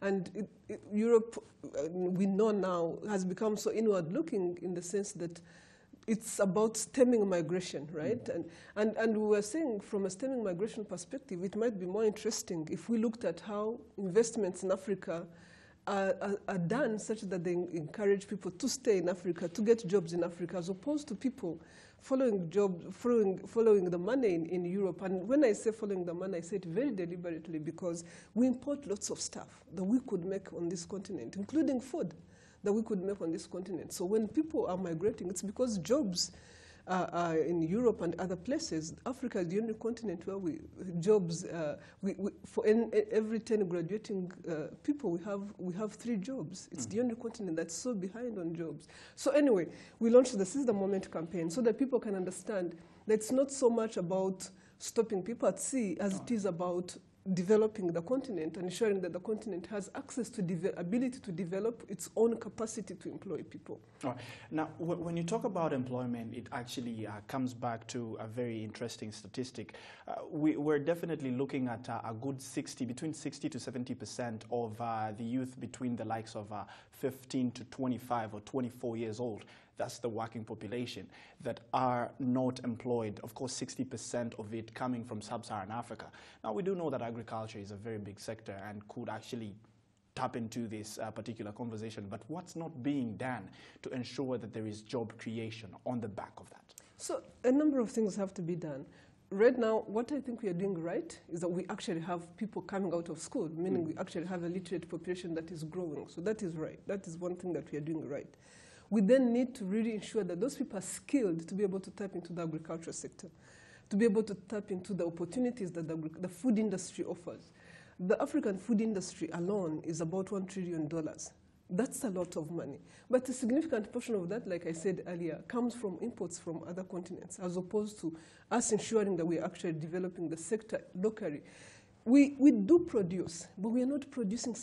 And Europe, we know now, has become so inward-looking in the sense that it's about stemming migration, right? And we were saying from a stemming migration perspective, it might be more interesting if we looked at how investments in Africa are done such that they encourage people to stay in Africa, to get jobs in Africa, as opposed to people following the money in Europe. And when I say following the money, I say it very deliberately because we import lots of stuff that we could make on this continent, including food that we could make on this continent. So when people are migrating, it's because jobs in Europe and other places. Africa is the only continent where for every 10 graduating people, we have 3 jobs. It's the only continent that's so behind on jobs. So anyway, we launched the Seize the Moment campaign so that people can understand that it's not so much about stopping people at sea as it is about developing the continent and ensuring that the continent has access to the ability to develop its own capacity to employ people. All right. Now, when you talk about employment, it actually comes back to a very interesting statistic. We're definitely looking at a good between 60 to 70% of the youth between the likes of 15 to 25 or 24 years old. That's the working population that are not employed. Of course, 60% of it coming from sub-Saharan Africa. Now, we do know that agriculture is a very big sector and could actually tap into this particular conversation. But what's not being done to ensure that there is job creation on the back of that? So a number of things have to be done. Right now, what I think we are doing right is that we actually have people coming out of school, meaning we actually have a literate population that is growing. So that is right. That is one thing that we are doing right. We then need to really ensure that those people are skilled to be able to tap into the agricultural sector, to be able to tap into the opportunities that the food industry offers. The African food industry alone is about $1 trillion. That's a lot of money. But a significant portion of that, like I said earlier, comes from imports from other continents, as opposed to us ensuring that we're actually developing the sector locally. We do produce, but we are not producing,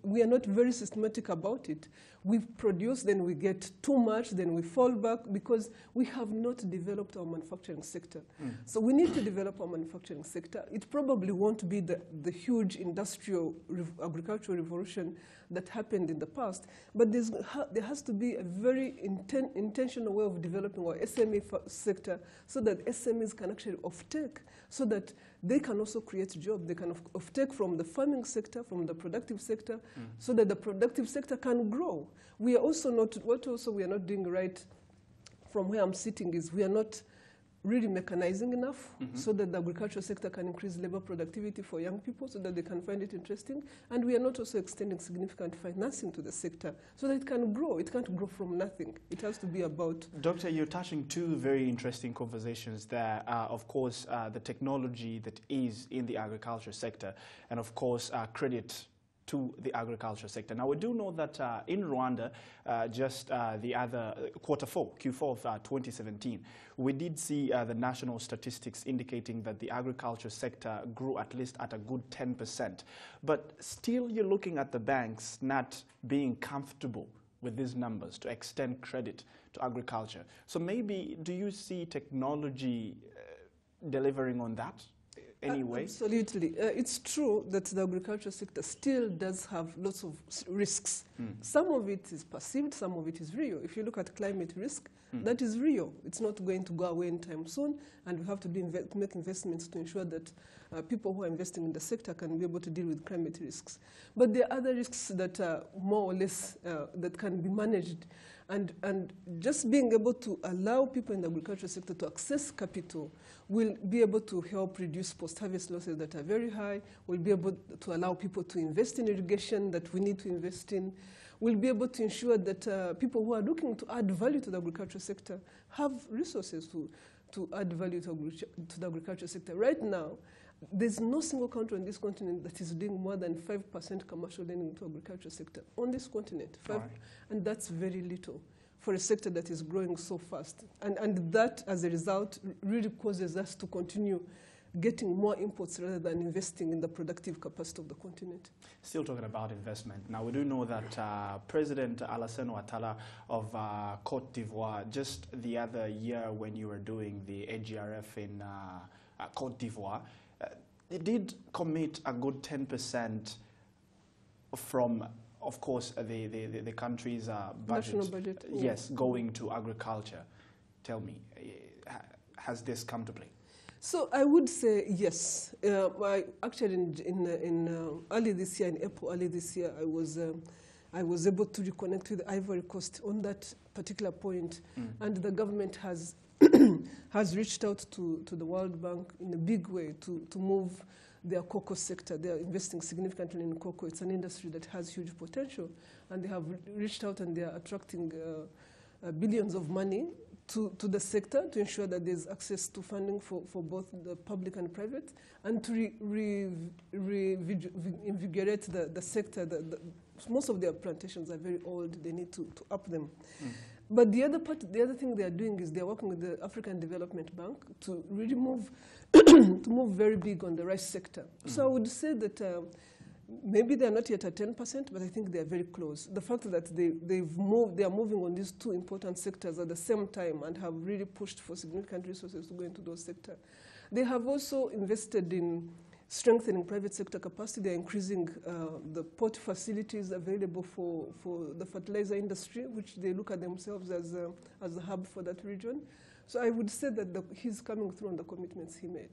we are not very systematic about it. We produce, then we get too much, then we fall back because we have not developed our manufacturing sector. So we need to develop our manufacturing sector. It probably won't be the huge industrial agricultural revolution that happened in the past, but there has to be a very intentional way of developing our SME sector so that SMEs can actually offtake, so that they can also create jobs. They can offtake from the farming sector, from the productive sector, so that the productive sector can grow. We are also not, what also we are not doing right from where I'm sitting is we are not really mechanizing enough so that the agricultural sector can increase labor productivity for young people so that they can find it interesting. And we are not also extending significant financing to the sector so that it can grow. It can't grow from nothing. It has to be about... Doctor, you're touching 2 very interesting conversations there. Of course, the technology that is in the agriculture sector, and of course, credit to the agriculture sector. Now, we do know that in Rwanda, just the other Q4 of 2017, we did see the national statistics indicating that the agriculture sector grew at least at a good 10%. But still, you're looking at the banks not being comfortable with these numbers to extend credit to agriculture. So maybe, do you see technology delivering on that? Anyway? Absolutely. It's true that the agriculture sector still does have lots of risks. Some of it is perceived, some of it is real. If you look at climate risk, that is real. It's not going to go away anytime soon, and we have to make investments to ensure that people who are investing in the sector can be able to deal with climate risks. But there are other risks that are more or less that can be managed. And just being able to allow people in the agriculture sector to access capital will be able to help reduce post-harvest losses that are very high, will be able to allow people to invest in irrigation that we need to invest in, will be able to ensure that people who are looking to add value to the agriculture sector have resources to add value to the agriculture sector. Right now, there's no single country on this continent that is doing more than 5% commercial lending to agriculture sector on this continent. And that's very little for a sector that is growing so fast. And that, as a result, really causes us to continue getting more imports rather than investing in the productive capacity of the continent. Still talking about investment. Now, we do know that President Alassane Ouattara of Cote d'Ivoire, just the other year when you were doing the AGRF in Cote d'Ivoire, it did commit a good 10% from, of course, the country's budget, national budget. yes, going to agriculture. Tell me, has this come to play? So I would say yes. Actually, in early this year, in April early this year, I was able to reconnect with Ivory Coast on that particular point, and the government has has reached out to the World Bank in a big way to move their cocoa sector. They are investing significantly in cocoa. It's an industry that has huge potential, and they have reached out and they are attracting billions of money to the sector to ensure that there's access to funding for both the public and private, and to reinvigorate the sector. Most of their plantations are very old. They need to up them. But the other thing they are doing is they are working with the African Development Bank to really move to move very big on the rice sector. So I would say that maybe they are not yet at 10%, but I think they are very close. The fact that they are moving on these two important sectors at the same time and have really pushed for significant resources to go into those sectors. They have also invested in strengthening private sector capacity. They're increasing the port facilities available for the fertilizer industry, which they look at themselves as a hub for that region. So I would say that he's coming through on the commitments he made.